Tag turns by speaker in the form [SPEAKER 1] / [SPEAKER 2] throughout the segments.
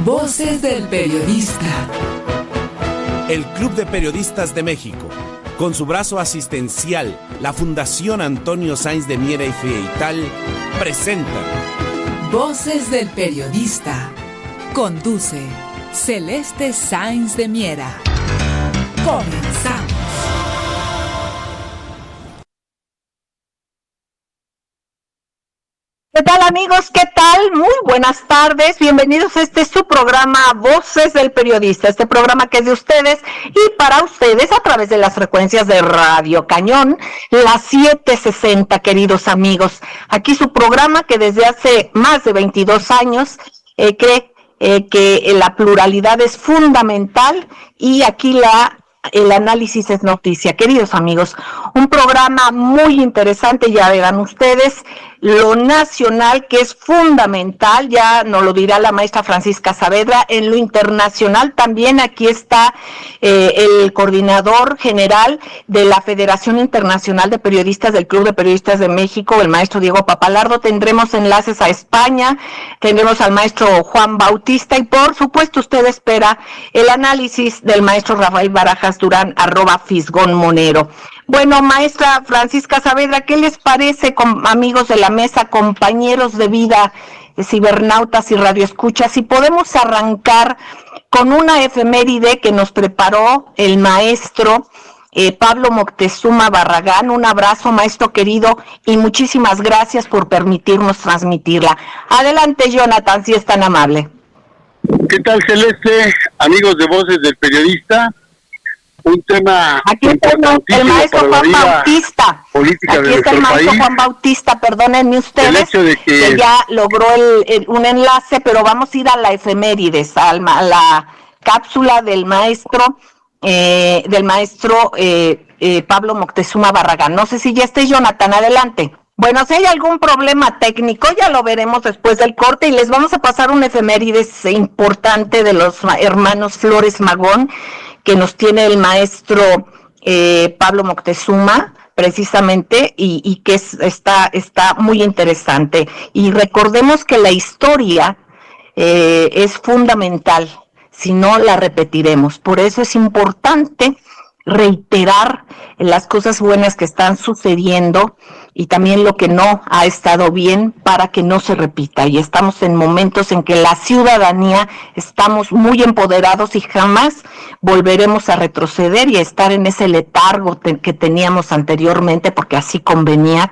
[SPEAKER 1] Voces del Periodista.
[SPEAKER 2] El Club de Periodistas de México, con su brazo asistencial, la Fundación Antonio Sáenz de Miera y Feital, presenta
[SPEAKER 1] Voces del Periodista. Conduce Celeste Sáenz de Miera. Comenzamos.
[SPEAKER 3] ¿Qué tal, amigos? ¿Qué tal? Muy buenas tardes. Bienvenidos a su programa Voces del Periodista, este programa que es de ustedes y para ustedes a través de las frecuencias de Radio Cañón, las 760, queridos amigos. Aquí su programa que desde hace más de 22 años cree que la pluralidad es fundamental y aquí el análisis es noticia. Queridos amigos, un programa muy interesante, ya verán ustedes, lo nacional que es fundamental, ya nos lo dirá la maestra Francisca Saavedra, en lo internacional también aquí está el coordinador general de la Federación Internacional de Periodistas del Club de Periodistas de México, el maestro Diego Papalardo. Tendremos enlaces a España, tendremos al maestro Juan Bautista y por supuesto usted espera el análisis del maestro Rafael Barajas Durán, @Fisgón_Monero. Bueno, maestra Francisca Saavedra, ¿qué les parece, amigos de la mesa, compañeros de vida, cibernautas y radioescuchas? Si podemos arrancar con una efeméride que nos preparó el maestro Pablo Moctezuma Barragán. Un abrazo, maestro querido, y muchísimas gracias por permitirnos transmitirla. Adelante, Jonathan, si es tan amable.
[SPEAKER 4] ¿Qué tal, Celeste? Amigos de Voces del Periodista. Un tema
[SPEAKER 3] aquí está el maestro Juan Bautista.
[SPEAKER 4] Aquí
[SPEAKER 3] está el maestro Juan Bautista, perdónenme ustedes, que ya logró un enlace, pero vamos a ir a la efemérides, a la cápsula del maestro Pablo Moctezuma Barragán. No sé si ya esté, Jonathan, adelante. Bueno, si hay algún problema técnico, ya lo veremos después del corte y les vamos a pasar un efemérides importante de los hermanos Flores Magón, que nos tiene el maestro Pablo Moctezuma, precisamente, y que está muy interesante. Y recordemos que la historia es fundamental, si no la repetiremos. Por eso es importante reiterar las cosas buenas que están sucediendo y también lo que no ha estado bien para que no se repita. Y estamos en momentos en que la ciudadanía estamos muy empoderados y jamás volveremos a retroceder y a estar en ese letargo que teníamos anteriormente, porque así convenía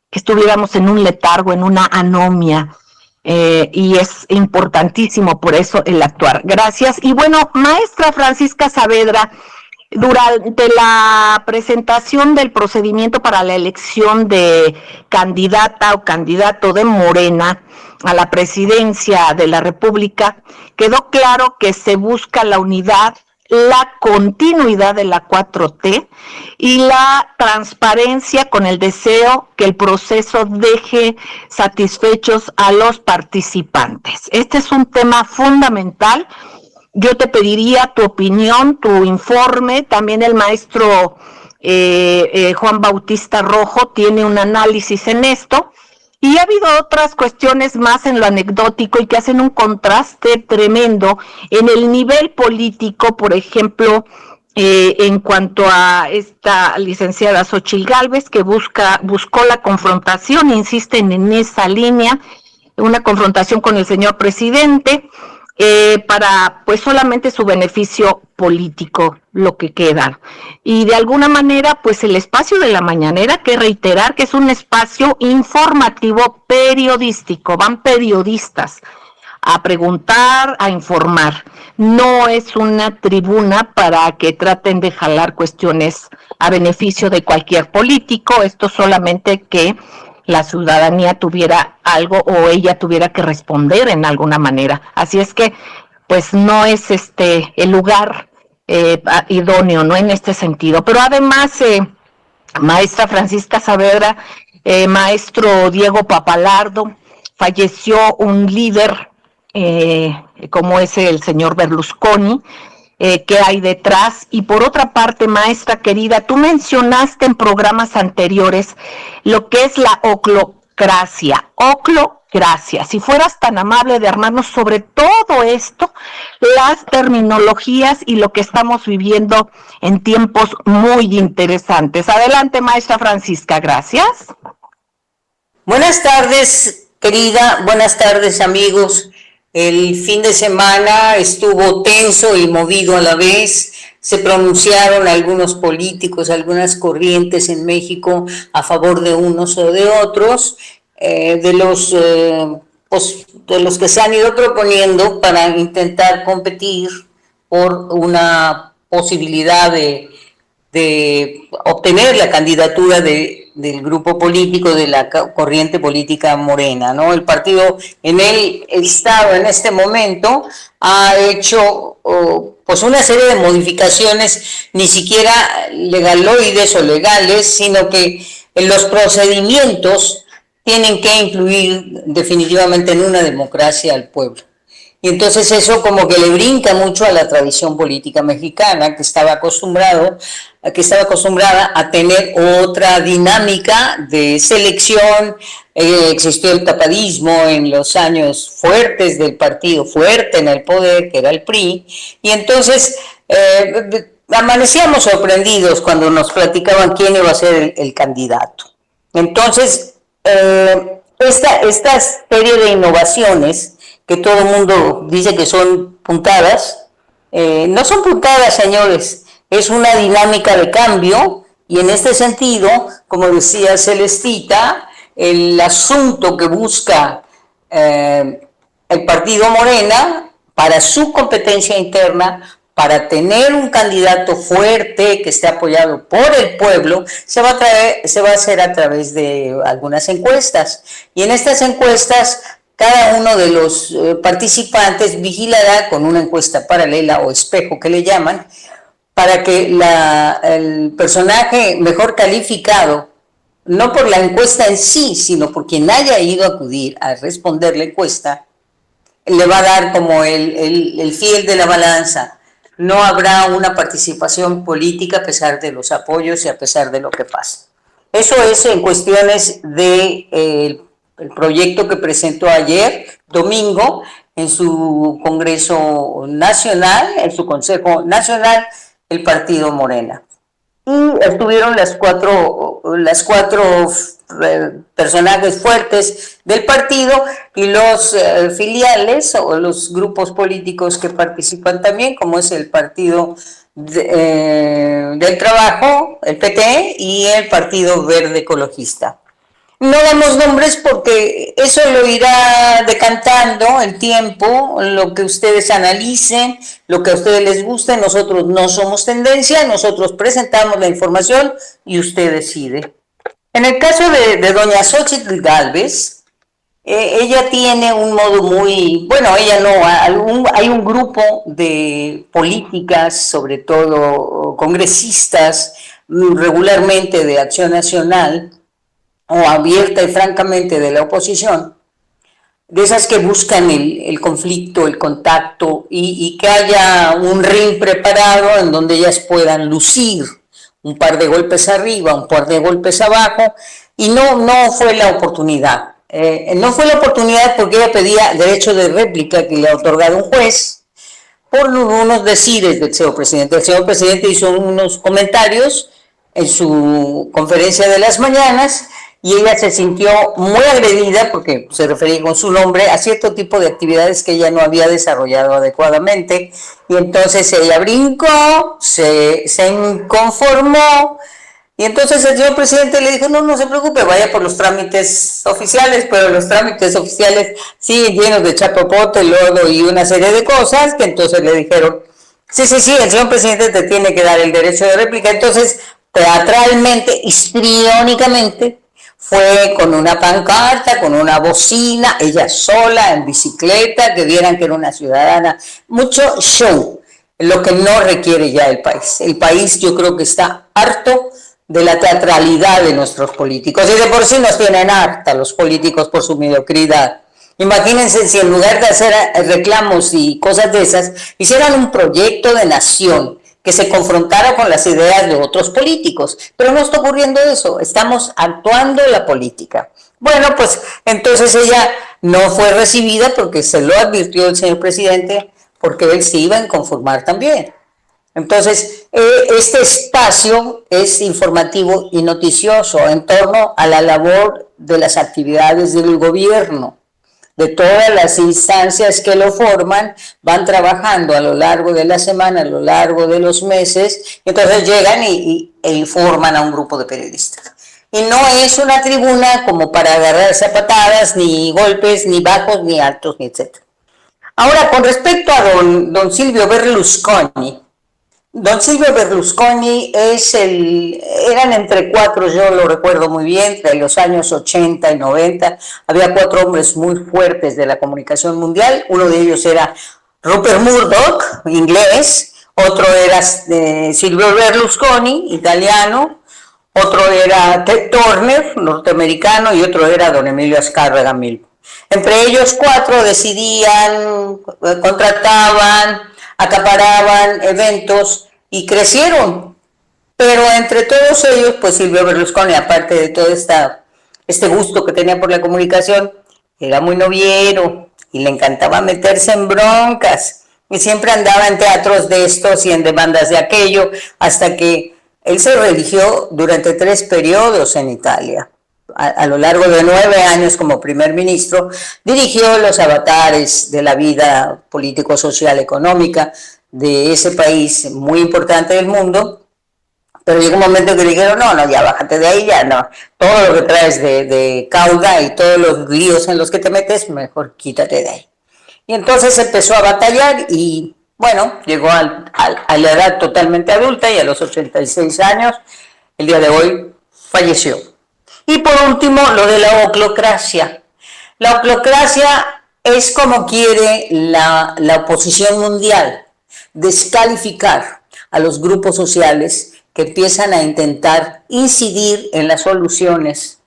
[SPEAKER 3] que estuviéramos en un letargo, en una anomia. Y es importantísimo por eso el actuar. Gracias. Y bueno, maestra Francisca Saavedra, durante la presentación del procedimiento para la elección de candidata o candidato de Morena a la presidencia de la República, quedó claro que se busca la unidad, la continuidad de la 4T y la transparencia con el deseo que el proceso deje satisfechos a los participantes. Este es un tema fundamental. Yo te pediría tu opinión, tu informe. También el maestro Juan Bautista Rojo tiene un análisis en esto. Y ha habido otras cuestiones más en lo anecdótico y que hacen un contraste tremendo en el nivel político, por ejemplo, en cuanto a esta licenciada Xóchitl Gálvez, que buscó la confrontación, insisten en esa línea, una confrontación con el señor presidente, para pues solamente su beneficio político, lo que queda. Y de alguna manera pues el espacio de la mañanera, que reiterar que es un espacio informativo periodístico, van periodistas a preguntar, a informar, no es una tribuna para que traten de jalar cuestiones a beneficio de cualquier político. Esto solamente que la ciudadanía tuviera algo o ella tuviera que responder en alguna manera. Así es que, pues no es el lugar idóneo, ¿no? En este sentido. Pero además, maestra Francisca Saavedra, maestro Diego Papalardo, falleció un líder como es el señor Berlusconi. ¿Qué hay detrás? Y por otra parte, maestra querida, tú mencionaste en programas anteriores lo que es la oclocracia. Gracias. Si fueras tan amable de armarnos sobre todo esto, las terminologías y lo que estamos viviendo en tiempos muy interesantes. Adelante, maestra Francisca, gracias.
[SPEAKER 5] Buenas tardes, querida. Buenas tardes, amigos. El fin de semana estuvo tenso y movido a la vez. Se pronunciaron algunos políticos, algunas corrientes en México a favor de unos o de otros. De los que se han ido proponiendo para intentar competir por una posibilidad de obtener la candidatura del grupo político, de la corriente política Morena, ¿no? El partido en el Estado en este momento ha hecho pues una serie de modificaciones, ni siquiera legaloides o legales, sino que en los procedimientos tienen que influir definitivamente en una democracia al pueblo. Y entonces eso como que le brinca mucho a la tradición política mexicana, que estaba acostumbrada a tener otra dinámica de selección. Existió el tapadismo en los años fuertes del partido fuerte en el poder, que era el PRI, y entonces amanecíamos sorprendidos cuando nos platicaban quién iba a ser el candidato. Entonces, esta serie de innovaciones que todo el mundo dice que son puntadas, no son puntadas, señores, es una dinámica de cambio, y en este sentido, como decía Celestita, el asunto que busca el partido Morena para su competencia interna, para tener un candidato fuerte que esté apoyado por el pueblo, se va a hacer a través de algunas encuestas. Y en estas encuestas, cada uno de los participantes vigilará con una encuesta paralela o espejo que le llaman, para que el personaje mejor calificado, no por la encuesta en sí, sino por quien haya ido a acudir a responder la encuesta, le va a dar como el fiel de la balanza. No habrá una participación política a pesar de los apoyos y a pesar de lo que pasa. Eso es en cuestiones del proyecto que presentó ayer, domingo, en su Congreso Nacional, en su Consejo Nacional, el partido Morena. Y estuvieron las cuatro personajes fuertes del partido y los filiales o los grupos políticos que participan también, como es el Partido del Trabajo, el PT, y el Partido Verde Ecologista. No damos nombres porque eso lo irá decantando el tiempo, lo que ustedes analicen, lo que a ustedes les guste. Nosotros no somos tendencia, nosotros presentamos la información y usted decide. En el caso de doña Xóchitl Gálvez, ella tiene un modo muy, bueno, ella no, hay un grupo de políticas, sobre todo congresistas, regularmente de Acción Nacional, o abierta y francamente de la oposición, de esas que buscan el conflicto, el contacto, y que haya un ring preparado en donde ellas puedan lucir un par de golpes arriba, un par de golpes abajo, y no fue la oportunidad. No fue la oportunidad porque ella pedía derecho de réplica que le ha otorgado un juez por unos decires del señor presidente. El señor presidente hizo unos comentarios en su conferencia de las mañanas y ella se sintió muy agredida porque se refería con su nombre a cierto tipo de actividades que ella no había desarrollado adecuadamente, y entonces ella brincó, se inconformó, y entonces el señor presidente le dijo, no se preocupe, vaya por los trámites oficiales, pero los trámites oficiales siguen llenos de chapopote, lodo y una serie de cosas, que entonces le dijeron, sí, el señor presidente te tiene que dar el derecho de réplica. Entonces, teatralmente, histriónicamente, fue con una pancarta, con una bocina, ella sola, en bicicleta, que vieran que era una ciudadana. Mucho show, lo que no requiere ya el país. El país yo creo que está harto de la teatralidad de nuestros políticos. Y de por sí nos tienen harta los políticos por su mediocridad. Imagínense si en lugar de hacer reclamos y cosas de esas, hicieran un proyecto de nación que se confrontara con las ideas de otros políticos. Pero no está ocurriendo eso, estamos actuando la política. Bueno, pues entonces ella no fue recibida porque se lo advirtió el señor presidente, porque él se iba a inconformar también. Entonces, este espacio es informativo y noticioso en torno a la labor de las actividades del gobierno, de todas las instancias que lo forman, van trabajando a lo largo de la semana, a lo largo de los meses, y entonces llegan e informan a un grupo de periodistas. Y no es una tribuna como para agarrarse a patadas, ni golpes, ni bajos, ni altos, ni etc. Ahora, con respecto a don Silvio Berlusconi, don Silvio Berlusconi eran entre cuatro, yo lo recuerdo muy bien, entre los años 80 y 90, había cuatro hombres muy fuertes de la comunicación mundial, uno de ellos era Rupert Murdoch, inglés, otro era Silvio Berlusconi, italiano, otro era Ted Turner, norteamericano, y otro era don Emilio Azcárraga Milmo. Entre ellos cuatro decidían, contrataban, acaparaban eventos y crecieron. Pero entre todos ellos, pues Silvio Berlusconi, aparte de todo este gusto que tenía por la comunicación, era muy noviero y le encantaba meterse en broncas. Y siempre andaba en teatros de estos y en demandas de aquello, hasta que él se religió durante 3 periodos en Italia. A lo largo de 9 años como primer ministro, dirigió los avatares de la vida político-social económica de ese país muy importante del mundo, pero llegó un momento que le dijeron, no, ya bájate de ahí, ya no, todo lo que traes de cauda y todos los líos en los que te metes, mejor quítate de ahí. Y entonces empezó a batallar y, bueno, llegó a la edad totalmente adulta y a los 86 años, el día de hoy, falleció. Y por último, lo de la oclocracia. La oclocracia es como quiere la oposición mundial, descalificar a los grupos sociales que empiezan a intentar incidir en las soluciones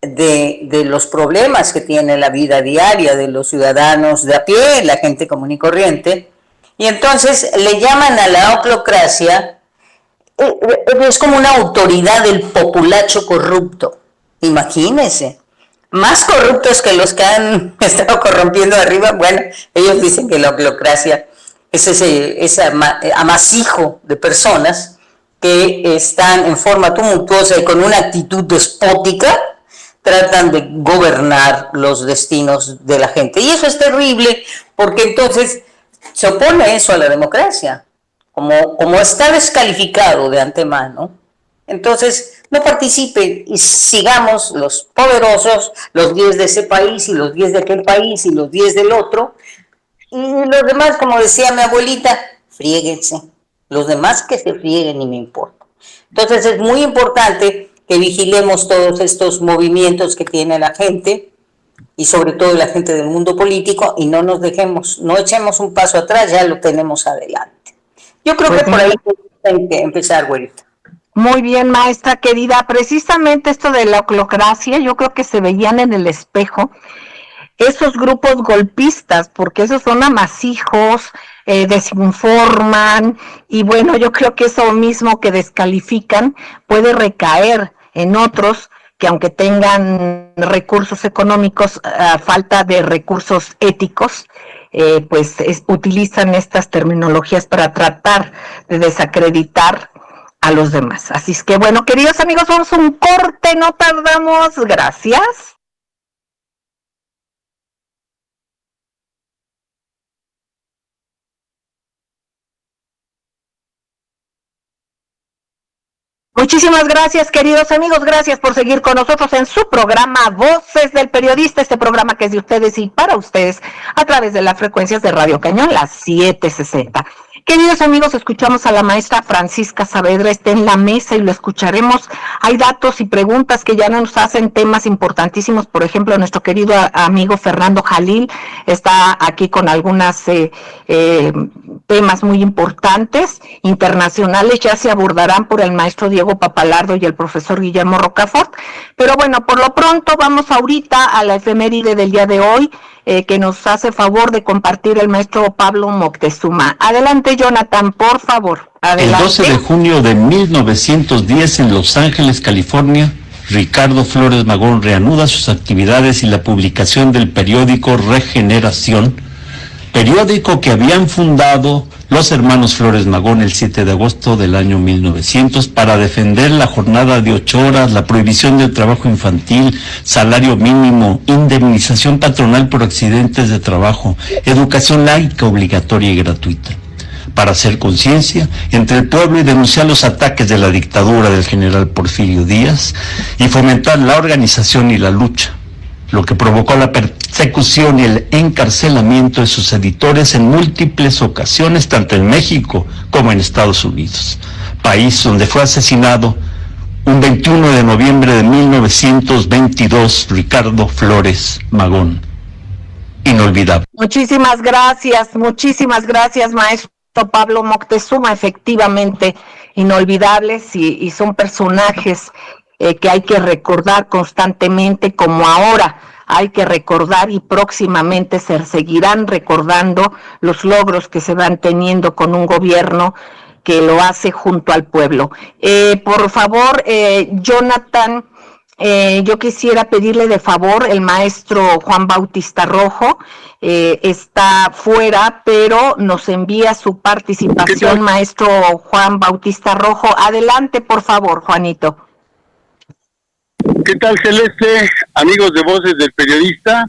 [SPEAKER 5] de los problemas que tiene la vida diaria de los ciudadanos de a pie, la gente común y corriente, y entonces le llaman a la oclocracia, es como una autoridad del populacho corrupto. Imagínense, más corruptos que los que han estado corrompiendo arriba. Bueno, ellos dicen que la oclocracia es ese amasijo de personas que están en forma tumultuosa y con una actitud despótica, tratan de gobernar los destinos de la gente. Y eso es terrible, porque entonces se opone eso a la democracia. Como está descalificado de antemano, entonces no participen y sigamos los poderosos, los 10 de ese país y los 10 de aquel país y los 10 del otro, y los demás, como decía mi abuelita, friéguense, los demás que se frieguen y me importa. Entonces es muy importante que vigilemos todos estos movimientos que tiene la gente y sobre todo la gente del mundo político, y no nos dejemos, no echemos un paso atrás, ya lo tenemos adelante. Yo creo que por ahí hay que empezar, güerita.
[SPEAKER 3] Muy bien, maestra querida. Precisamente esto de la oclocracia, yo creo que se veían en el espejo esos grupos golpistas, porque esos son amasijos, desinforman, y bueno, yo creo que eso mismo que descalifican puede recaer en otros que, aunque tengan recursos económicos, a falta de recursos éticos, pues utilizan estas terminologías para tratar de desacreditar a los demás. Así es que, bueno, queridos amigos, vamos a un corte, no tardamos. Gracias. Muchísimas gracias, queridos amigos, gracias por seguir con nosotros en su programa Voces del Periodista, este programa que es de ustedes y para ustedes a través de las frecuencias de Radio Cañón, las 760. Queridos amigos, escuchamos a la maestra Francisca Saavedra, está en la mesa y lo escucharemos. Hay datos y preguntas que ya nos hacen, temas importantísimos. Por ejemplo, nuestro querido amigo Fernando Jalil está aquí con algunas temas muy importantes, internacionales, ya se abordarán por el maestro Diego Papalardo y el profesor Guillermo Rocafort. Pero bueno, por lo pronto vamos ahorita a la efeméride del día de hoy, que nos hace favor de compartir el maestro Pablo Moctezuma. Adelante, Jonathan, por favor. Adelante.
[SPEAKER 6] El 12 de junio de 1910 en Los Ángeles, California, Ricardo Flores Magón reanuda sus actividades y la publicación del periódico Regeneración, periódico que habían fundado los hermanos Flores Magón el 7 de agosto del año 1900 para defender la jornada de 8 horas, la prohibición del trabajo infantil, salario mínimo, indemnización patronal por accidentes de trabajo, educación laica obligatoria y gratuita. Para hacer conciencia entre el pueblo y denunciar los ataques de la dictadura del general Porfirio Díaz y fomentar la organización y la lucha, lo que provocó la persecución y el encarcelamiento de sus editores en múltiples ocasiones, tanto en México como en Estados Unidos, país donde fue asesinado un 21 de noviembre de 1922 Ricardo Flores Magón. Inolvidable.
[SPEAKER 3] Muchísimas gracias, maestro Pablo Moctezuma. Efectivamente, inolvidables y son personajes que hay que recordar constantemente, como ahora hay que recordar y próximamente se seguirán recordando los logros que se van teniendo con un gobierno que lo hace junto al pueblo. Por favor, Jonathan, yo quisiera pedirle de favor, el maestro Juan Bautista Rojo está fuera, pero nos envía su participación. Maestro Juan Bautista Rojo, adelante por favor, Juanito.
[SPEAKER 4] ¿Qué tal, Celeste? Amigos de Voces del Periodista,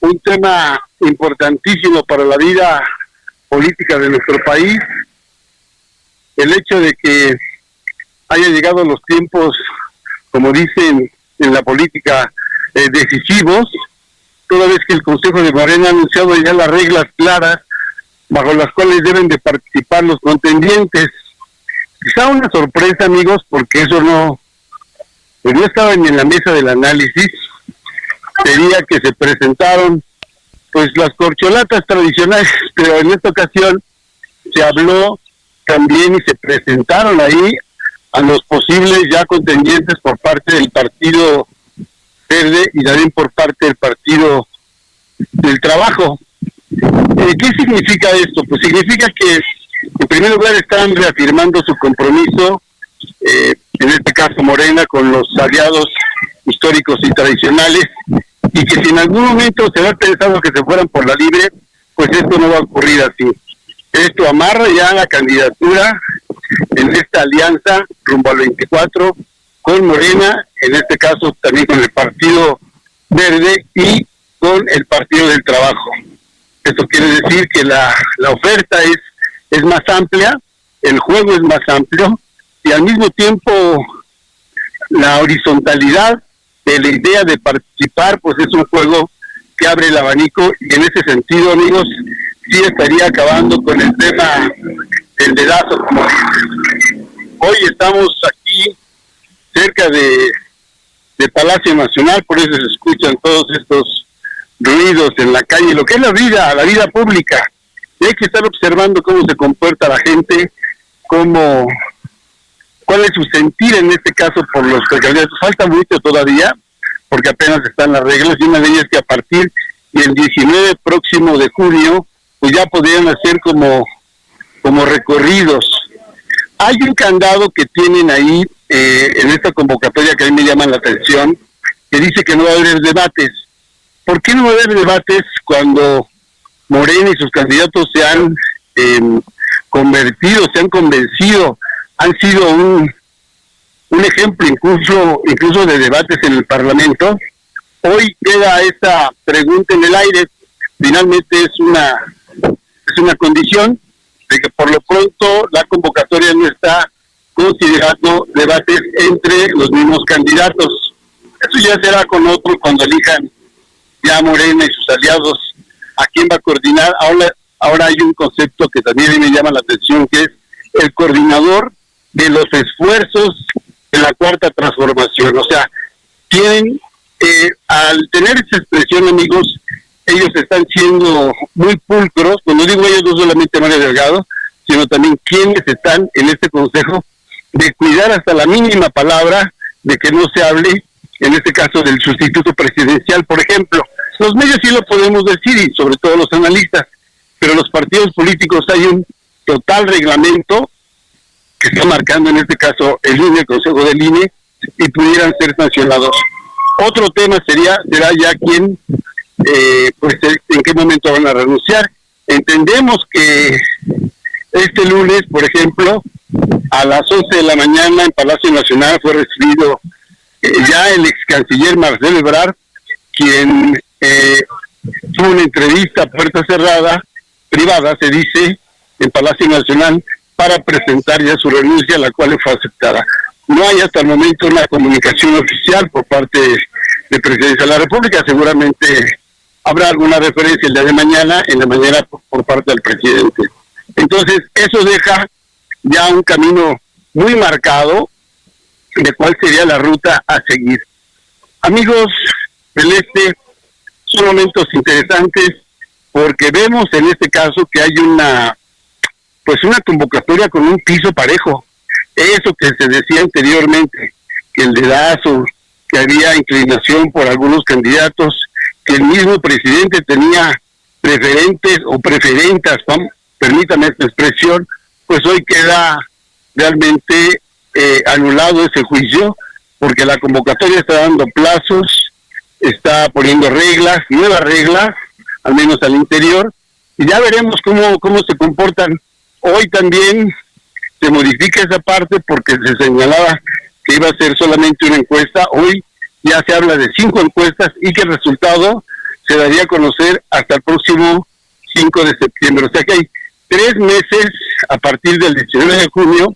[SPEAKER 4] un tema importantísimo para la vida política de nuestro país, el hecho de que haya llegado los tiempos, como dicen en la política, decisivos, toda vez que el Consejo de Morena ha anunciado ya las reglas claras bajo las cuales deben de participar los contendientes. Quizá una sorpresa, amigos, porque eso no estaba en la mesa del análisis. Sería que se presentaron pues las corcholatas tradicionales, pero en esta ocasión se habló también y se presentaron ahí a los posibles ya contendientes por parte del Partido Verde y también por parte del Partido del Trabajo. ¿Qué significa esto? Pues significa que en primer lugar están reafirmando su compromiso, en este caso Morena, con los aliados históricos y tradicionales, y que si en algún momento se había pensado que se fueran por la libre, pues esto no va a ocurrir así. Esto amarra ya la candidatura en esta alianza rumbo al 24 con Morena, en este caso también con el Partido Verde y con el Partido del Trabajo. Esto quiere decir que la oferta es más amplia, el juego es más amplio, y al mismo tiempo la horizontalidad de la idea de participar, pues es un juego que abre el abanico, y en ese sentido, amigos, sí estaría acabando con el tema del dedazo, como dicen. Hoy estamos aquí cerca de Palacio Nacional, por eso se escuchan todos estos ruidos en la calle, lo que es la vida pública. Y hay que estar observando cómo se comporta la gente, cuál es su sentir en este caso por los candidatos. Falta mucho todavía, porque apenas están las reglas, y una de ellas que a partir del 19 próximo de junio, pues ya podrían hacer como recorridos. Hay un candado que tienen ahí en esta convocatoria que a mí me llama la atención, que dice que no va a haber debates. ¿Por qué no va a haber debates cuando Morena y sus candidatos se han convertido, se han convencido, han sido un ejemplo incluso de debates en el Parlamento? Hoy queda esta pregunta en el aire. Finalmente es una condición de que por lo pronto la convocatoria no está considerando debates entre los mismos candidatos. Eso ya será con otro cuando elijan ya Morena y sus aliados a quién va a coordinar. Ahora hay un concepto que también me llama la atención, que es el coordinador de los esfuerzos de la Cuarta Transformación. O sea, al tener esa expresión, amigos, ellos están siendo muy pulcros. Cuando digo ellos, no solamente Mario Delgado, sino también quienes están en este consejo, de cuidar hasta la mínima palabra de que no se hable, en este caso, del sustituto presidencial, por ejemplo. Los medios sí lo podemos decir, y sobre todo los analistas, pero los partidos políticos hay un total reglamento que está marcando en este caso el INE, el Consejo del INE, y pudieran ser sancionados. Otro tema será ya quién, pues en qué momento van a renunciar. Entendemos que este lunes, por ejemplo, a las 11 de la mañana en Palacio Nacional fue recibido ya el ex canciller Marcelo Ebrard, quien tuvo una entrevista a puerta cerrada, privada se dice, en Palacio Nacional, para presentar ya su renuncia, la cual fue aceptada. No hay hasta el momento una comunicación oficial por parte de Presidencia de la República. Seguramente habrá alguna referencia el día de mañana, en la mañana por parte del presidente. Entonces, eso deja ya un camino muy marcado de cuál sería la ruta a seguir. Amigos, Celeste, son momentos interesantes porque vemos en este caso que hay una convocatoria con un piso parejo. Eso que se decía anteriormente, que el dedazo, que había inclinación por algunos candidatos, que el mismo presidente tenía preferentes o preferentas, permítame esta expresión, pues hoy queda realmente anulado ese juicio, porque la convocatoria está dando plazos, está poniendo reglas, nuevas reglas, al menos al interior, y ya veremos cómo se comportan. Hoy también se modifica esa parte porque se señalaba que iba a ser solamente una encuesta. Hoy ya se habla de 5 encuestas y que el resultado se daría a conocer hasta el próximo 5 de septiembre. O sea que hay 3 meses a partir del 19 de junio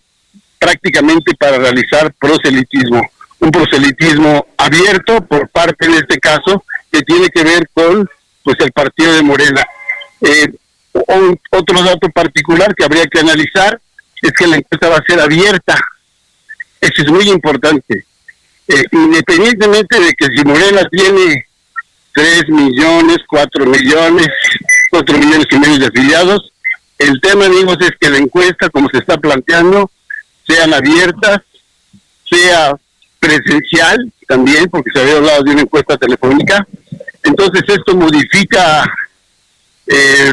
[SPEAKER 4] prácticamente para realizar proselitismo. Un proselitismo abierto por parte, en este caso, que tiene que ver con pues el partido de Morena. Otro dato particular que habría que analizar es que la encuesta va a ser abierta. Eso es muy importante. Independientemente de que si Morena tiene 3 millones, 4 millones y medio de afiliados, el tema, amigos, es que la encuesta, como se está planteando, sean abiertas, sea presencial también, porque se había hablado de una encuesta telefónica. Entonces esto modifica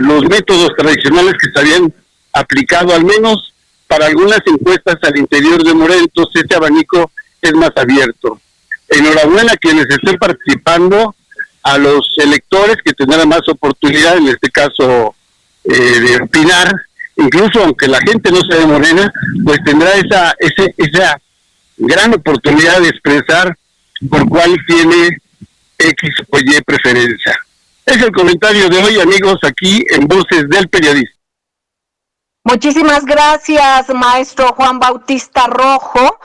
[SPEAKER 4] los métodos tradicionales que se habían aplicado, al menos para algunas encuestas al interior de Morena. Entonces este abanico es más abierto. Enhorabuena a quienes estén participando, a los electores que tendrán más oportunidad, en este caso, de opinar, incluso aunque la gente no sea de Morena, pues tendrá esa gran oportunidad de expresar por cuál tiene X o Y preferencia. Es el comentario de hoy, amigos, aquí en Voces del Periodista.
[SPEAKER 3] Muchísimas gracias, maestro Juan Bautista Rojo.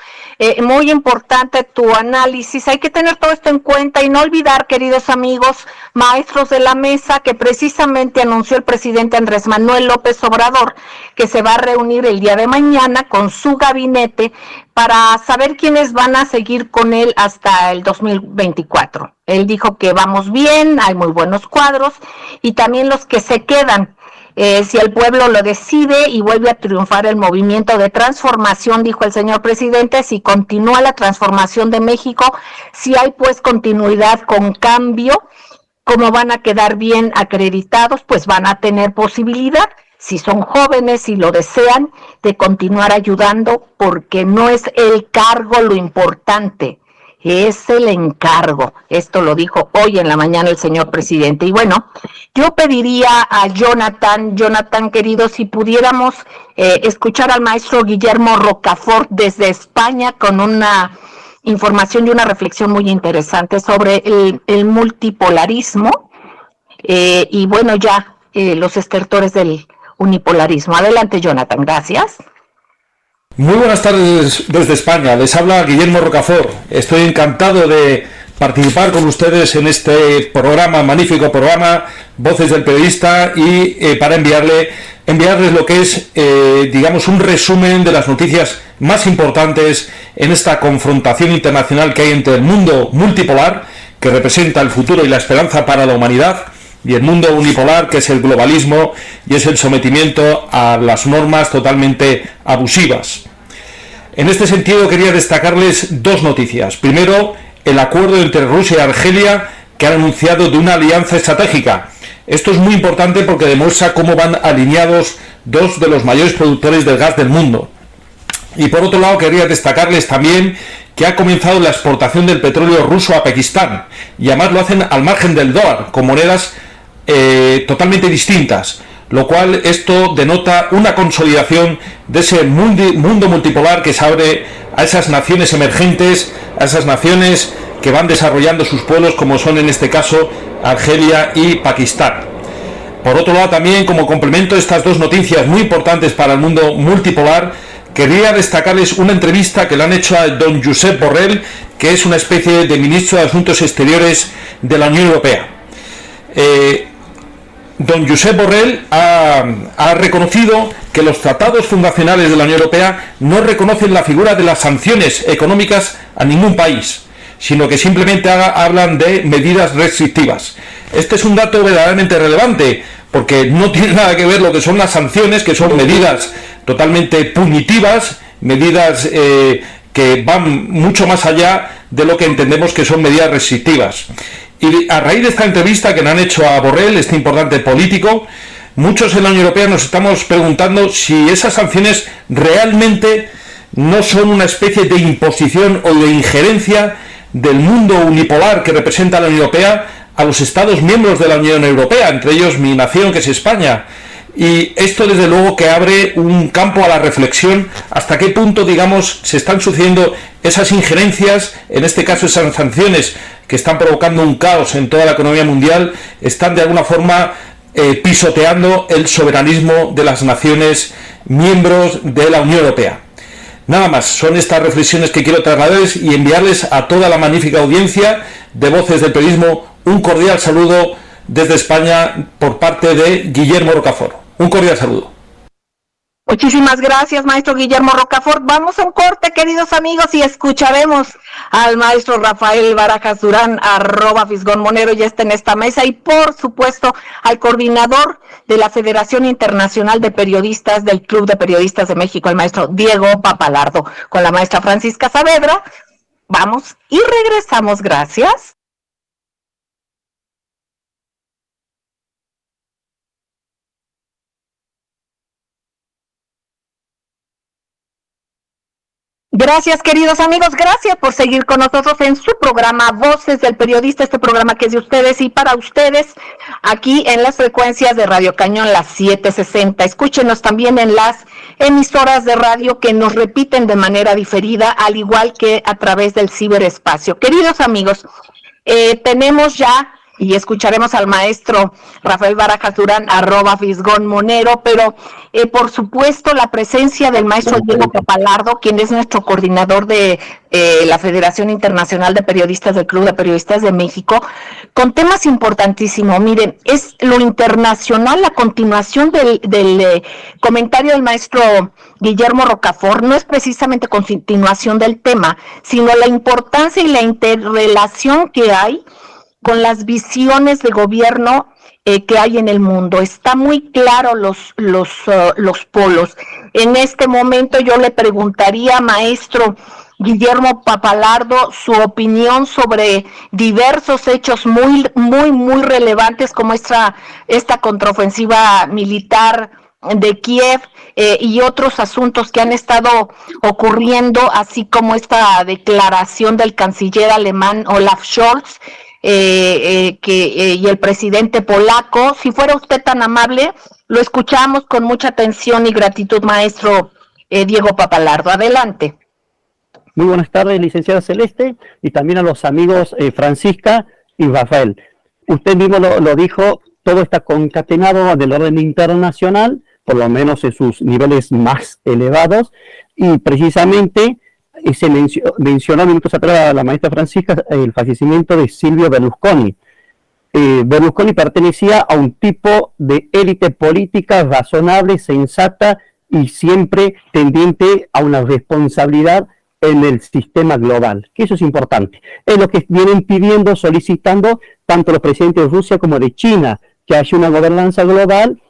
[SPEAKER 3] Muy importante tu análisis. Hay que tener todo esto en cuenta y no olvidar, queridos amigos, maestros de la mesa, que precisamente anunció el presidente Andrés Manuel López Obrador que se va a reunir el día de mañana con su gabinete para saber quiénes van a seguir con él hasta el 2024. Él dijo que vamos bien, hay muy buenos cuadros y también los que se quedan. Si el pueblo lo decide y vuelve a triunfar el movimiento de transformación, dijo el señor presidente, si continúa la transformación de México, si hay pues continuidad con cambio, como van a quedar bien acreditados, pues van a tener posibilidad, si son jóvenes y lo desean, de continuar ayudando, porque no es el cargo lo importante, es el encargo. Esto lo dijo hoy en la mañana el señor presidente. Y bueno, yo pediría a Jonathan querido, si pudiéramos escuchar al maestro Guillermo Rocafort desde España con una información y una reflexión muy interesante sobre el multipolarismo y bueno, ya los estertores del unipolarismo. Adelante, Jonathan, gracias.
[SPEAKER 7] Muy buenas tardes desde España, les habla Guillermo Rocafort. Estoy encantado de participar con ustedes en este programa, magnífico programa, Voces del Periodista, y para enviarles lo que es, digamos, un resumen de las noticias más importantes en esta confrontación internacional que hay entre el mundo multipolar, que representa el futuro y la esperanza para la humanidad, y el mundo unipolar, que es el globalismo y es el sometimiento a las normas totalmente abusivas. En este sentido quería destacarles 2 noticias. Primero, el acuerdo entre Rusia y Argelia, que han anunciado de una alianza estratégica. Esto es muy importante porque demuestra cómo van alineados 2 de los mayores productores del gas del mundo. Y por otro lado, quería destacarles también que ha comenzado la exportación del petróleo ruso a Pakistán, y además lo hacen al margen del dólar, con monedas totalmente distintas, lo cual esto denota una consolidación de ese mundo multipolar que se abre a esas naciones emergentes, a esas naciones que van desarrollando sus pueblos, como son en este caso Argelia y Pakistán. Por otro lado, también como complemento a estas dos noticias muy importantes para el mundo multipolar, quería destacarles una entrevista que le han hecho a don Josep Borrell, que es una especie de ministro de Asuntos Exteriores de la Unión Europea. Don Josep Borrell ha reconocido que los tratados fundacionales de la Unión Europea no reconocen la figura de las sanciones económicas a ningún país, sino que simplemente hablan de medidas restrictivas. Este es un dato verdaderamente relevante, porque no tiene nada que ver lo que son las sanciones, que son medidas totalmente punitivas, medidas que van mucho más allá de lo que entendemos que son medidas restrictivas. Y a raíz de esta entrevista que le han hecho a Borrell, este importante político, muchos en la Unión Europea nos estamos preguntando si esas sanciones realmente no son una especie de imposición o de injerencia del mundo unipolar que representa la Unión Europea a los Estados miembros de la Unión Europea, entre ellos mi nación, que es España. Y esto desde luego que abre un campo a la reflexión hasta qué punto, digamos, se están sucediendo esas injerencias, en este caso esas sanciones que están provocando un caos en toda la economía mundial, están de alguna forma pisoteando el soberanismo de las naciones miembros de la Unión Europea. Nada más, son estas reflexiones que quiero trasladarles y enviarles a toda la magnífica audiencia de Voces del Periodismo un cordial saludo desde España por parte de Guillermo Rocafort. Un cordial saludo.
[SPEAKER 3] Muchísimas gracias, maestro Guillermo Rocafort. Vamos a un corte, queridos amigos, y escucharemos al maestro Rafael Barajas Durán, @Fisgón Monero, ya está en esta mesa, y por supuesto al coordinador de la Federación Internacional de Periodistas del Club de Periodistas de México, el maestro Diego Papalardo, con la maestra Francisca Saavedra. Vamos y regresamos, gracias. Gracias, queridos amigos, gracias por seguir con nosotros en su programa Voces del Periodista, este programa que es de ustedes y para ustedes, aquí en las frecuencias de Radio Cañón, las 760. Escúchenos también en las emisoras de radio que nos repiten de manera diferida, al igual que a través del ciberespacio. Queridos amigos, tenemos ya, y escucharemos al maestro Rafael Barajas Durán, @Fisgón Monero, pero por supuesto la presencia del maestro Diego Papalardo, quien es nuestro coordinador de la Federación Internacional de Periodistas del Club de Periodistas de México, con temas importantísimos. Miren, es lo internacional, la continuación del comentario del maestro Guillermo Rocafort, no es precisamente continuación del tema, sino la importancia y la interrelación que hay con las visiones de gobierno que hay en el mundo. Está muy claro los polos. En este momento yo le preguntaría, maestro Guillermo Papalardo, su opinión sobre diversos hechos muy relevantes, como esta contraofensiva militar de Kiev y otros asuntos que han estado ocurriendo, así como esta declaración del canciller alemán Olaf Scholz, y el presidente polaco. Si fuera usted tan amable, lo escuchamos con mucha atención y gratitud, maestro Diego Papalardo. Adelante.
[SPEAKER 8] Muy buenas tardes, licenciada Celeste, y también a los amigos Francisca y Rafael. Usted mismo lo dijo, todo está concatenado del orden internacional, por lo menos en sus niveles más elevados, y precisamente se mencionó minutos atrás a la maestra Francisca el fallecimiento de Silvio Berlusconi. Berlusconi pertenecía a un tipo de élite política razonable, sensata y siempre tendiente a una responsabilidad en el sistema global, que eso es importante. Es lo que vienen pidiendo, solicitando tanto los presidentes de Rusia como de China, que haya una gobernanza global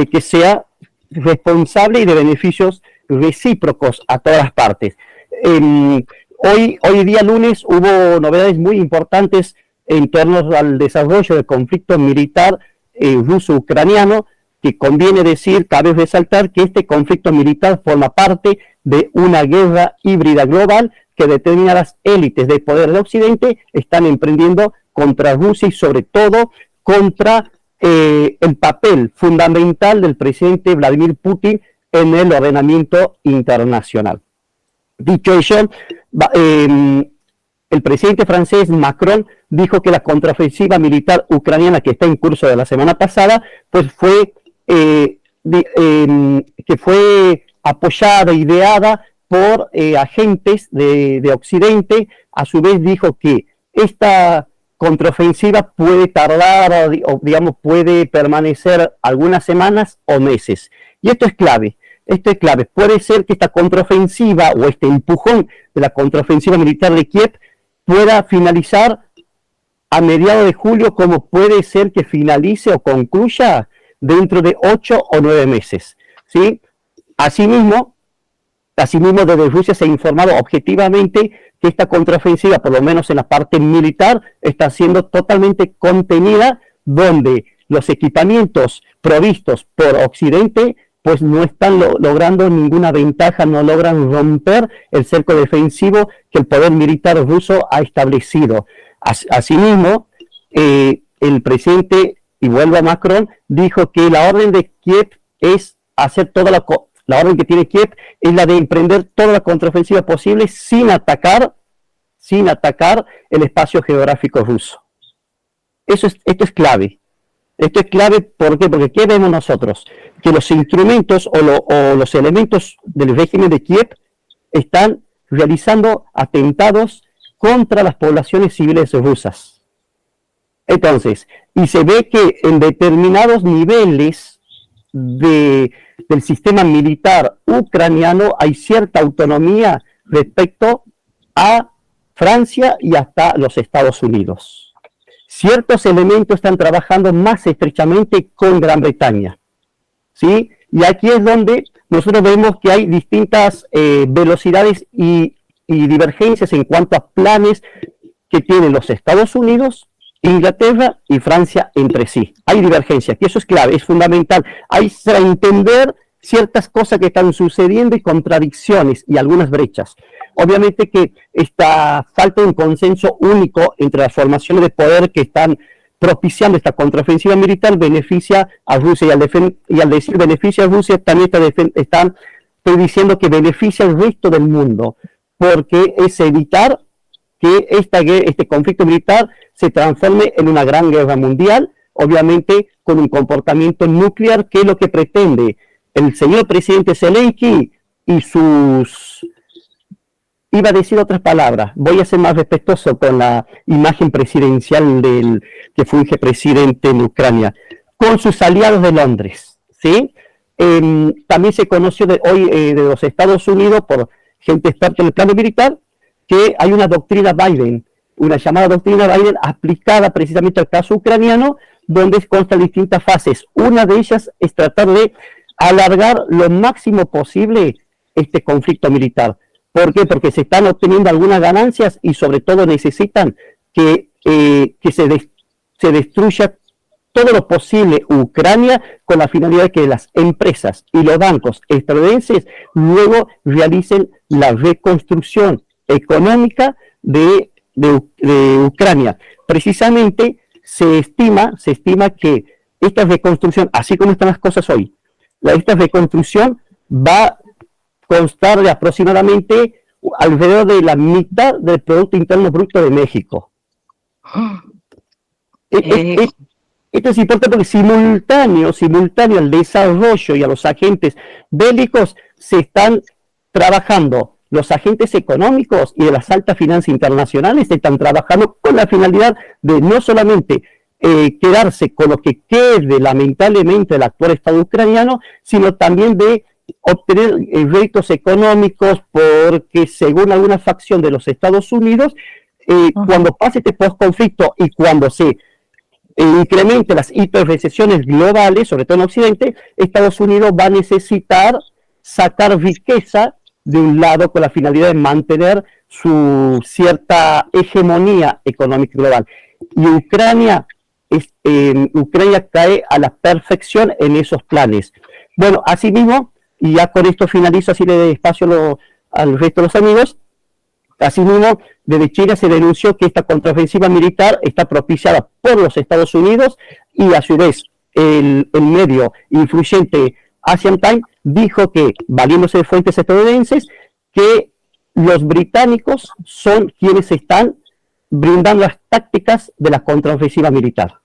[SPEAKER 8] que sea responsable y de beneficios recíprocos a todas las partes. Hoy día lunes hubo novedades muy importantes en torno al desarrollo del conflicto militar ruso-ucraniano, que conviene decir, cabe resaltar que este conflicto militar forma parte de una guerra híbrida global que determinadas élites de poder de Occidente están emprendiendo contra Rusia y sobre todo contra el papel fundamental del presidente Vladimir Putin en el ordenamiento internacional. Dicho eso, el presidente francés Macron dijo que la contraofensiva militar ucraniana que está en curso de la semana pasada, pues fue que fue apoyada, ideada por agentes de Occidente. A su vez dijo que esta contraofensiva puede tardar, o digamos, puede permanecer algunas semanas o meses. Y esto es clave. Puede ser que esta contraofensiva o este empujón de la contraofensiva militar de Kiev pueda finalizar a mediados de julio, como puede ser que finalice o concluya dentro de 8 o 9 meses. ¿Sí? Asimismo, desde Rusia se ha informado objetivamente que esta contraofensiva, por lo menos en la parte militar, está siendo totalmente contenida, donde los equipamientos provistos por Occidente pues no están logrando ninguna ventaja, no logran romper el cerco defensivo que el poder militar ruso ha establecido. Asimismo, el presidente, y vuelvo a Macron, dijo que la orden de Kiev es hacer la orden que tiene Kiev es la de emprender toda la contraofensiva posible sin atacar el espacio geográfico ruso. Esto es clave. Esto es clave, ¿por qué? Porque ¿qué vemos nosotros? Que los instrumentos o los elementos del régimen de Kiev están realizando atentados contra las poblaciones civiles rusas. Entonces, y se ve que en determinados niveles del sistema militar ucraniano hay cierta autonomía respecto a Francia y hasta los Estados Unidos. Ciertos elementos están trabajando más estrechamente con Gran Bretaña, ¿sí? Y aquí es donde nosotros vemos que hay distintas velocidades y divergencias en cuanto a planes que tienen los Estados Unidos, Inglaterra y Francia entre sí. Hay divergencias, y eso es clave, es fundamental. Hay que entender ciertas cosas que están sucediendo y contradicciones y algunas brechas. Obviamente que esta falta de un consenso único entre las formaciones de poder que están propiciando esta contraofensiva militar beneficia a Rusia, y al decir beneficia a Rusia también estoy diciendo que beneficia al resto del mundo, porque es evitar que este conflicto militar se transforme en una gran guerra mundial, obviamente con un comportamiento nuclear, que es lo que pretende el señor presidente Zelensky y sus... Iba a decir otras palabras, voy a ser más respetuoso con la imagen presidencial del que funge presidente en Ucrania, con sus aliados de Londres, ¿sí? También se conoció hoy de los Estados Unidos, por gente experta en el plano militar, que hay una doctrina Biden, una llamada doctrina Biden aplicada precisamente al caso ucraniano, donde constan distintas fases. Una de ellas es tratar de alargar lo máximo posible este conflicto militar. ¿Por qué? Porque se están obteniendo algunas ganancias y sobre todo necesitan que se destruya todo lo posible Ucrania, con la finalidad de que las empresas y los bancos estadounidenses luego realicen la reconstrucción económica de Ucrania. Precisamente se estima que esta reconstrucción, así como están las cosas hoy, esta reconstrucción va a constar de aproximadamente alrededor de la mitad del Producto Interno Bruto de México. Esto es importante porque simultáneo al desarrollo y a los agentes bélicos se están trabajando. Los agentes económicos y de las altas finanzas internacionales están trabajando con la finalidad de no solamente quedarse con lo que quede lamentablemente del actual Estado ucraniano, sino también de obtener réditos económicos, porque según alguna facción de los Estados Unidos, cuando pase este postconflicto y cuando se incrementen las hiperrecesiones globales, sobre todo en Occidente, Estados Unidos va a necesitar sacar riqueza de un lado con la finalidad de mantener su cierta hegemonía económica global. Y Ucrania cae a la perfección en esos planes. Bueno, asimismo, Y ya con esto finalizo, así le doy espacio al resto de los amigos. Asimismo, desde China se denunció que esta contraofensiva militar está propiciada por los Estados Unidos, y a su vez el medio influyente Asian Times dijo que, valiéndose de fuentes estadounidenses, que los británicos son quienes están brindando las tácticas de la contraofensiva militar.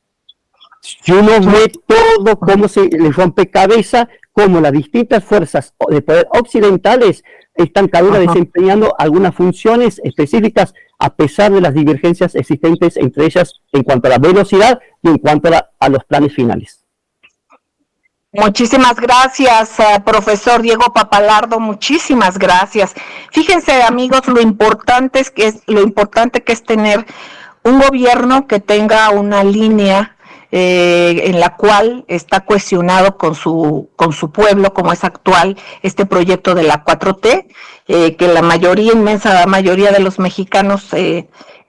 [SPEAKER 8] Si uno ve todo cómo se le rompe cabeza, cómo las distintas fuerzas de poder occidentales están cada una desempeñando algunas funciones específicas a pesar de las divergencias existentes entre ellas en cuanto a la velocidad y en cuanto a los planes finales.
[SPEAKER 3] Muchísimas gracias, profesor Diego Papalardo, muchísimas gracias. Fíjense, amigos, lo importante que es tener un gobierno que tenga una línea en la cual está cohesionado con su pueblo, como es actual este proyecto de la 4T, que la inmensa mayoría de los mexicanos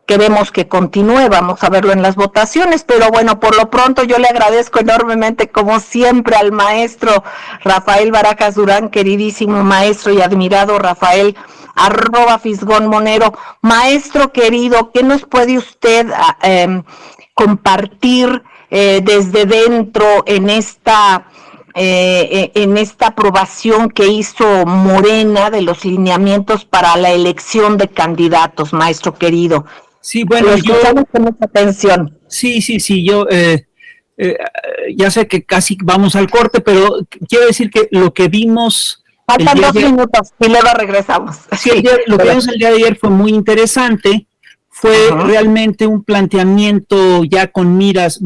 [SPEAKER 3] queremos que continúe. Vamos a verlo en las votaciones, pero bueno, por lo pronto yo le agradezco enormemente, como siempre, al maestro Rafael Barajas Durán, queridísimo maestro y admirado Rafael, @Fisgón_Monero. Maestro querido, ¿qué nos puede usted compartir desde dentro en esta aprobación que hizo Morena de los lineamientos para la elección de candidatos, maestro querido?
[SPEAKER 9] Sí, bueno,
[SPEAKER 3] lo escuchamos con mucha atención.
[SPEAKER 9] Sí, yo ya sé que casi vamos al corte, pero quiero decir que lo que vimos...
[SPEAKER 3] Faltan 2 minutos y luego regresamos.
[SPEAKER 9] Sí, lo que vimos el día de ayer fue muy interesante. Fue realmente un planteamiento ya con miras,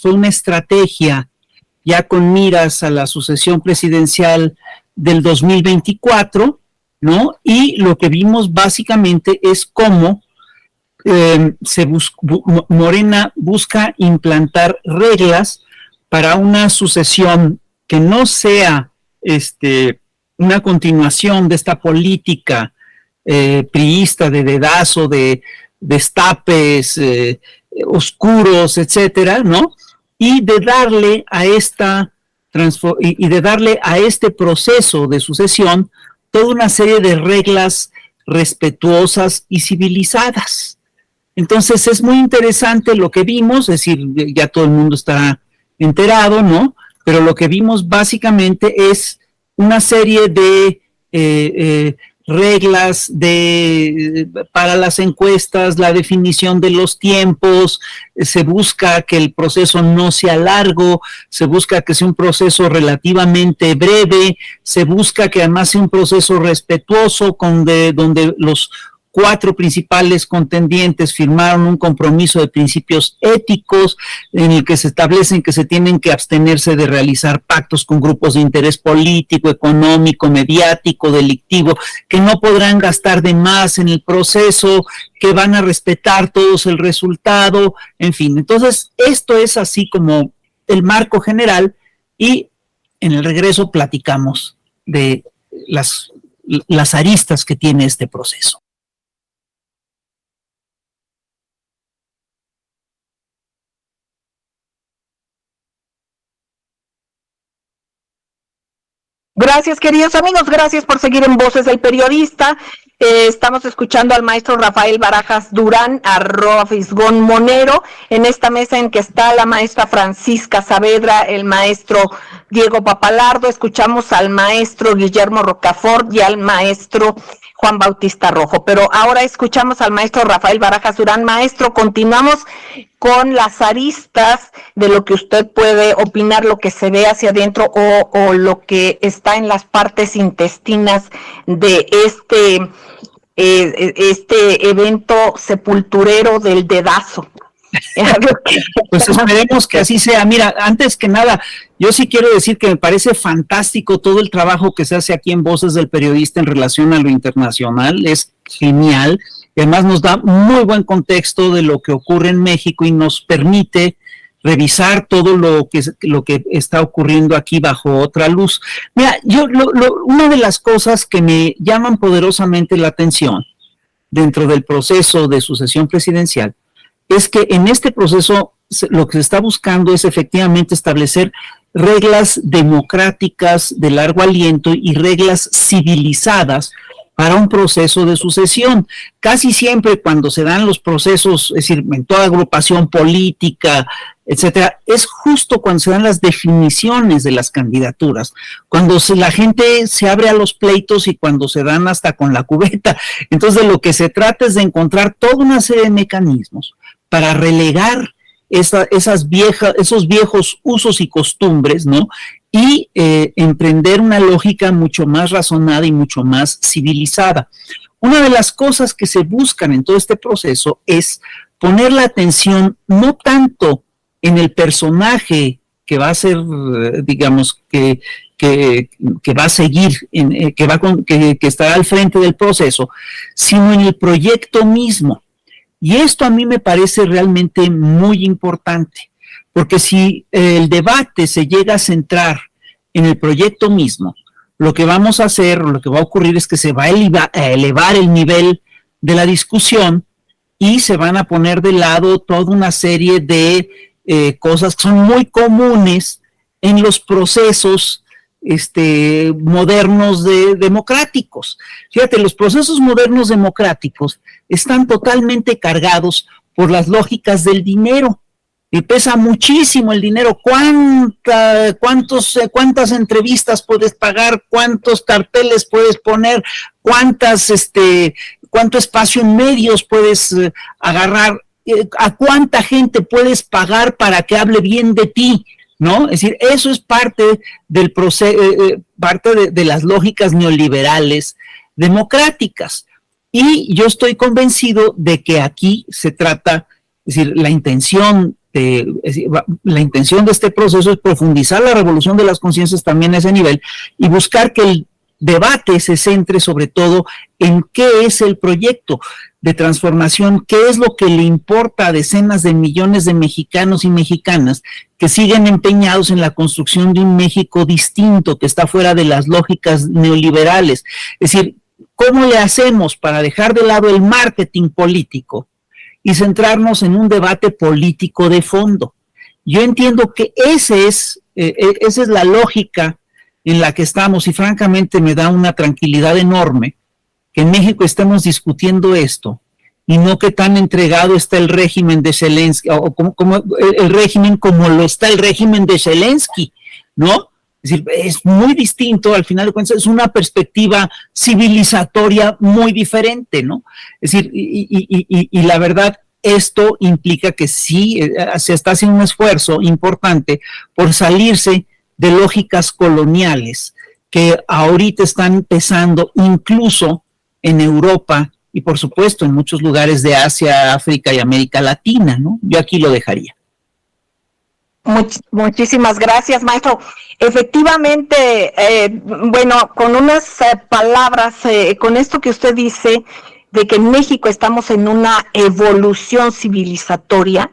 [SPEAKER 9] fue una estrategia ya con miras a la sucesión presidencial del 2024, ¿no? Y lo que vimos básicamente es cómo Morena busca implantar reglas para una sucesión que no sea una continuación de esta política priista de dedazo, de destapes oscuros, etcétera, ¿no? Y de darle a este proceso de sucesión toda una serie de reglas respetuosas y civilizadas. Entonces es muy interesante lo que vimos, es decir, ya todo el mundo está enterado, ¿no? Pero lo que vimos básicamente es una serie de reglas para las encuestas, la definición de los tiempos, se busca que el proceso no sea largo, se busca que sea un proceso relativamente breve, se busca que además sea un proceso respetuoso donde los 4 principales contendientes firmaron un compromiso de principios éticos en el que se establecen que se tienen que abstenerse de realizar pactos con grupos de interés político, económico, mediático, delictivo, que no podrán gastar de más en el proceso, que van a respetar todos el resultado, en fin. Entonces, esto es así como el marco general, y en el regreso platicamos de las aristas que tiene este proceso.
[SPEAKER 3] Gracias, queridos amigos, gracias por seguir en Voces del Periodista. Estamos escuchando al maestro Rafael Barajas Durán, @Fisgón_Monero, en esta mesa en que está la maestra Francisca Saavedra, el maestro Diego Papalardo, escuchamos al maestro Guillermo Rocafort y al maestro Juan Bautista Rojo, pero ahora escuchamos al maestro Rafael Barajas Durán. Maestro, continuamos con las aristas de lo que usted puede opinar, lo que se ve hacia adentro o lo que está en las partes intestinas de este evento sepulturero del dedazo.
[SPEAKER 9] Pues esperemos que así sea. Mira, antes que nada, yo sí quiero decir que me parece fantástico todo el trabajo que se hace aquí en Voces del Periodista en relación a lo internacional, es genial, y además nos da muy buen contexto de lo que ocurre en México y nos permite revisar todo lo que está ocurriendo aquí bajo otra luz. Mira, una de las cosas que me llaman poderosamente la atención dentro del proceso de sucesión presidencial es que en este proceso lo que se está buscando es efectivamente establecer reglas democráticas de largo aliento y reglas civilizadas para un proceso de sucesión. Casi siempre cuando se dan los procesos, es decir, en toda agrupación política, etcétera, es justo cuando se dan las definiciones de las candidaturas, cuando la gente se abre a los pleitos y cuando se dan hasta con la cubeta. Entonces, de lo que se trata es de encontrar toda una serie de mecanismos para relegar esos viejos usos y costumbres, ¿no? Y emprender una lógica mucho más razonada y mucho más civilizada. Una de las cosas que se buscan en todo este proceso es poner la atención no tanto en el personaje que va a ser, digamos, que va a seguir, que estará al frente del proceso, sino en el proyecto mismo. Y esto a mí me parece realmente muy importante, porque si el debate se llega a centrar en el proyecto mismo, lo que vamos a hacer, lo que va a ocurrir es que se va a elevar el nivel de la discusión y se van a poner de lado toda una serie de cosas que son muy comunes en los procesos modernos democráticos. Fíjate, los procesos modernos democráticos están totalmente cargados por las lógicas del dinero. Y pesa muchísimo el dinero. ¿Cuántas entrevistas puedes pagar? ¿Cuántos carteles puedes poner? ¿Cuánto espacio en medios puedes agarrar? ¿A cuánta gente puedes pagar para que hable bien de ti? ¿No? Es decir, eso es parte del proceso, parte de las lógicas neoliberales democráticas. Y yo estoy convencido de que aquí se trata, es decir, la intención de este proceso es profundizar la revolución de las conciencias también a ese nivel y buscar que el debate se centre sobre todo en qué es el proyecto de transformación, qué es lo que le importa a decenas de millones de mexicanos y mexicanas que siguen empeñados en la construcción de un México distinto, que está fuera de las lógicas neoliberales. Es decir, ¿cómo le hacemos para dejar de lado el marketing político y centrarnos en un debate político de fondo? Yo entiendo que esa es la lógica en la que estamos y francamente me da una tranquilidad enorme que en México estemos discutiendo esto y no que tan entregado está el régimen de Zelensky o como el régimen como lo está el régimen de Zelensky, ¿no? Es decir, es muy distinto, al final de cuentas es una perspectiva civilizatoria muy diferente, ¿no? Es decir, y la verdad, esto implica que sí se está haciendo un esfuerzo importante por salirse de lógicas coloniales que ahorita están pesando incluso en Europa y por supuesto en muchos lugares de Asia, África y América Latina, ¿no? Yo aquí lo dejaría.
[SPEAKER 3] Muchísimas gracias, maestro. Efectivamente, bueno, con unas palabras, con esto que usted dice de que en México estamos en una evolución civilizatoria,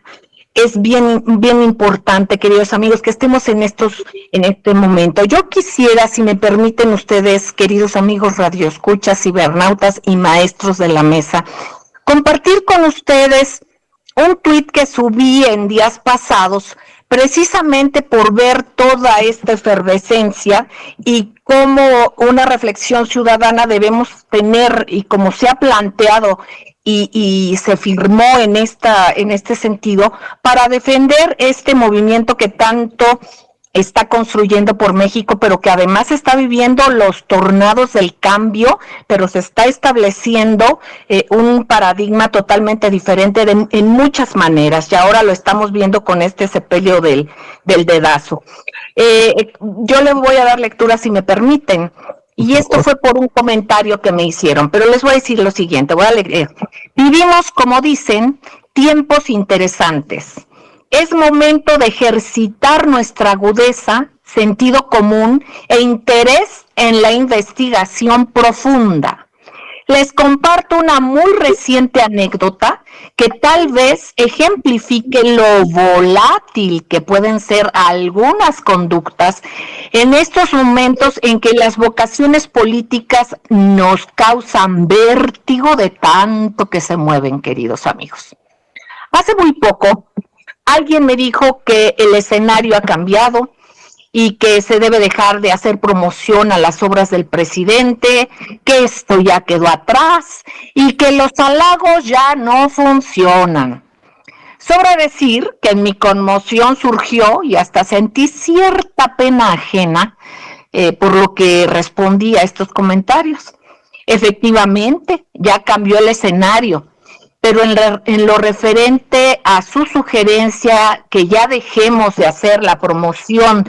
[SPEAKER 3] es bien importante, queridos amigos, que estemos en este momento. Yo quisiera, si me permiten ustedes, queridos amigos radioescuchas, cibernautas y maestros de la mesa, compartir con ustedes un tuit que subí en días pasados, precisamente por ver toda esta efervescencia y cómo una reflexión ciudadana debemos tener y como se ha planteado y se firmó en este sentido para defender este movimiento que tanto está construyendo por México, pero que además está viviendo los tornados del cambio, pero se está estableciendo un paradigma totalmente diferente en muchas maneras, y ahora lo estamos viendo con este sepelio del dedazo. Yo le voy a dar lectura, si me permiten, y esto fue por un comentario que me hicieron, pero les voy a decir lo siguiente, voy a leer. Vivimos, como dicen, tiempos interesantes. Es momento de ejercitar nuestra agudeza, sentido común e interés en la investigación profunda. Les comparto una muy reciente anécdota que tal vez ejemplifique lo volátil que pueden ser algunas conductas en estos momentos en que las vocaciones políticas nos causan vértigo de tanto que se mueven, queridos amigos. Hace muy poco, alguien me dijo que el escenario ha cambiado y que se debe dejar de hacer promoción a las obras del presidente, que esto ya quedó atrás y que los halagos ya no funcionan. Sobra decir que en mi conmoción surgió y hasta sentí cierta pena ajena por lo que respondí a estos comentarios. Efectivamente, ya cambió el escenario, pero en lo referente a su sugerencia que ya dejemos de hacer la promoción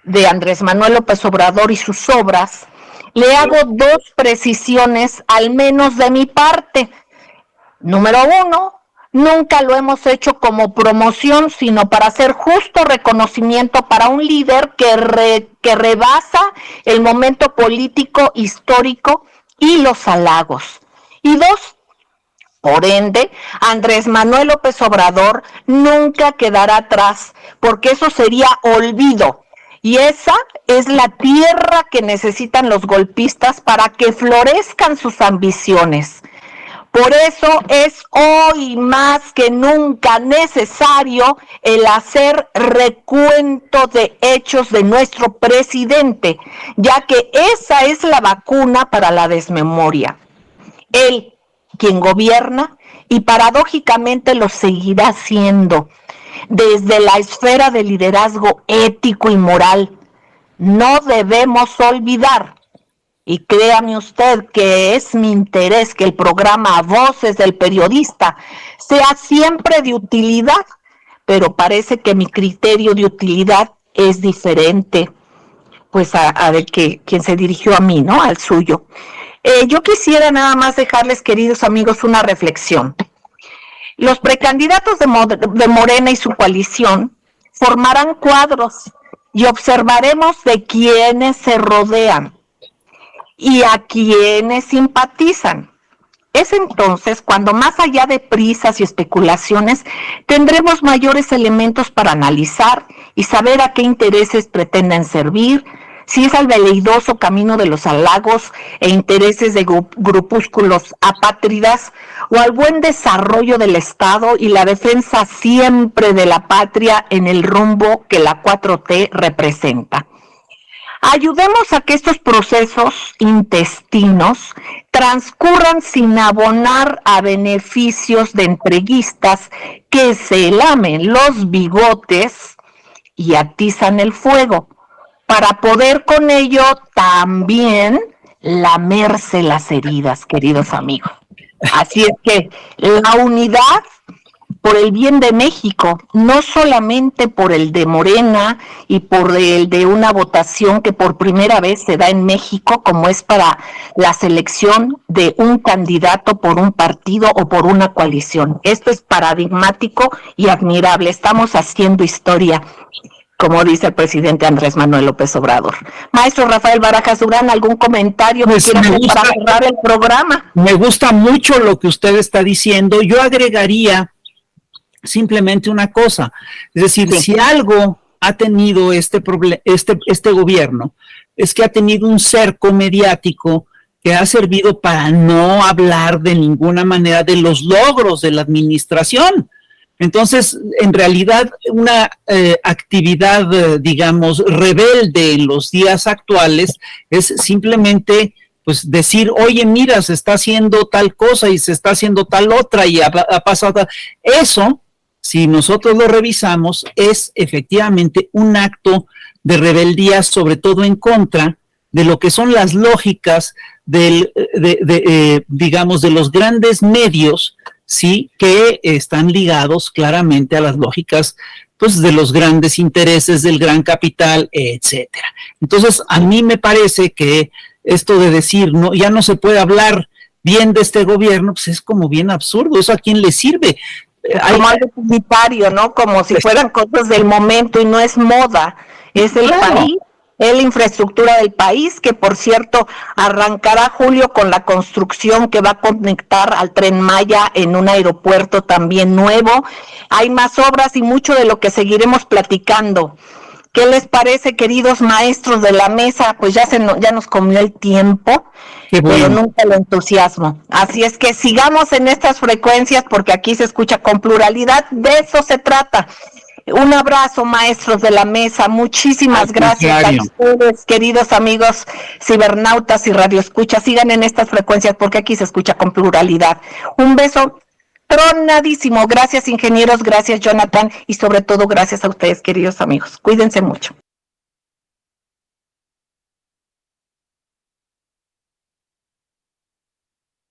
[SPEAKER 3] de Andrés Manuel López Obrador y sus obras, le hago 2 precisiones, al menos de mi parte. Número 1, nunca lo hemos hecho como promoción, sino para hacer justo reconocimiento para un líder que rebasa el momento político, histórico y los halagos. Y 2, por ende, Andrés Manuel López Obrador nunca quedará atrás, porque eso sería olvido. Y esa es la tierra que necesitan los golpistas para que florezcan sus ambiciones. Por eso es hoy más que nunca necesario el hacer recuento de hechos de nuestro presidente, ya que esa es la vacuna para la desmemoria. Él, quien gobierna, y paradójicamente lo seguirá haciendo, desde la esfera del liderazgo ético y moral. No debemos olvidar, y créame usted que es mi interés que el programa Voces del Periodista sea siempre de utilidad, pero parece que mi criterio de utilidad es diferente, pues a ver quien se dirigió a mí, ¿no? Al suyo. Yo quisiera nada más dejarles, queridos amigos, una reflexión. Los precandidatos de Morena y su coalición formarán cuadros y observaremos de quiénes se rodean y a quienes simpatizan. Es entonces cuando, más allá de prisas y especulaciones, tendremos mayores elementos para analizar y saber a qué intereses pretenden servir, si es al veleidoso camino de los halagos e intereses de grupúsculos apátridas o al buen desarrollo del Estado y la defensa siempre de la patria en el rumbo que la 4T representa. Ayudemos a que estos procesos intestinos transcurran sin abonar a beneficios de entreguistas que se lamen los bigotes y atizan el fuego, para poder con ello también lamerse las heridas, queridos amigos. Así es que la unidad por el bien de México, no solamente por el de Morena y por el de una votación que por primera vez se da en México, como es para la selección de un candidato por un partido o por una coalición. Esto es paradigmático y admirable. Estamos haciendo historia, como dice el presidente Andrés Manuel López Obrador. Maestro Rafael Barajas Durán, ¿algún comentario que quiera hacer para cerrar el programa?
[SPEAKER 9] Me gusta mucho lo que usted está diciendo. Yo agregaría simplemente una cosa, es decir, si algo ha tenido este gobierno, es que ha tenido un cerco mediático que ha servido para no hablar de ninguna manera de los logros de la administración. Entonces, en realidad, una actividad, digamos, rebelde en los días actuales es simplemente pues decir, oye, mira, se está haciendo tal cosa y se está haciendo tal otra y ha pasado tal. Eso, si nosotros lo revisamos, es efectivamente un acto de rebeldía, sobre todo en contra de lo que son las lógicas digamos, de los grandes medios, sí, que están ligados claramente a las lógicas, pues, de los grandes intereses del gran capital, etcétera. Entonces, a mí me parece que esto de decir, no, ya no se puede hablar bien de este gobierno, pues es como bien absurdo. ¿Eso a quién le sirve?
[SPEAKER 3] Como algo publicitario, ¿no? Como si fueran cosas del momento y no es moda, es el país, es la infraestructura del país, que por cierto arrancará julio con la construcción que va a conectar al Tren Maya en un aeropuerto también nuevo. Hay más obras y mucho de lo que seguiremos platicando. ¿Qué les parece, queridos maestros de la mesa? Pues ya nos comió el tiempo, pero nunca el entusiasmo. Así es que sigamos en estas frecuencias porque aquí se escucha con pluralidad, de eso se trata. Un abrazo, maestros de la mesa. Muchísimas gracias a ustedes, queridos amigos cibernautas y radioescuchas. Sigan en estas frecuencias porque aquí se escucha con pluralidad. Un beso tronadísimo. Gracias, ingenieros. Gracias, Jonathan. Y sobre todo, gracias a ustedes, queridos amigos. Cuídense mucho.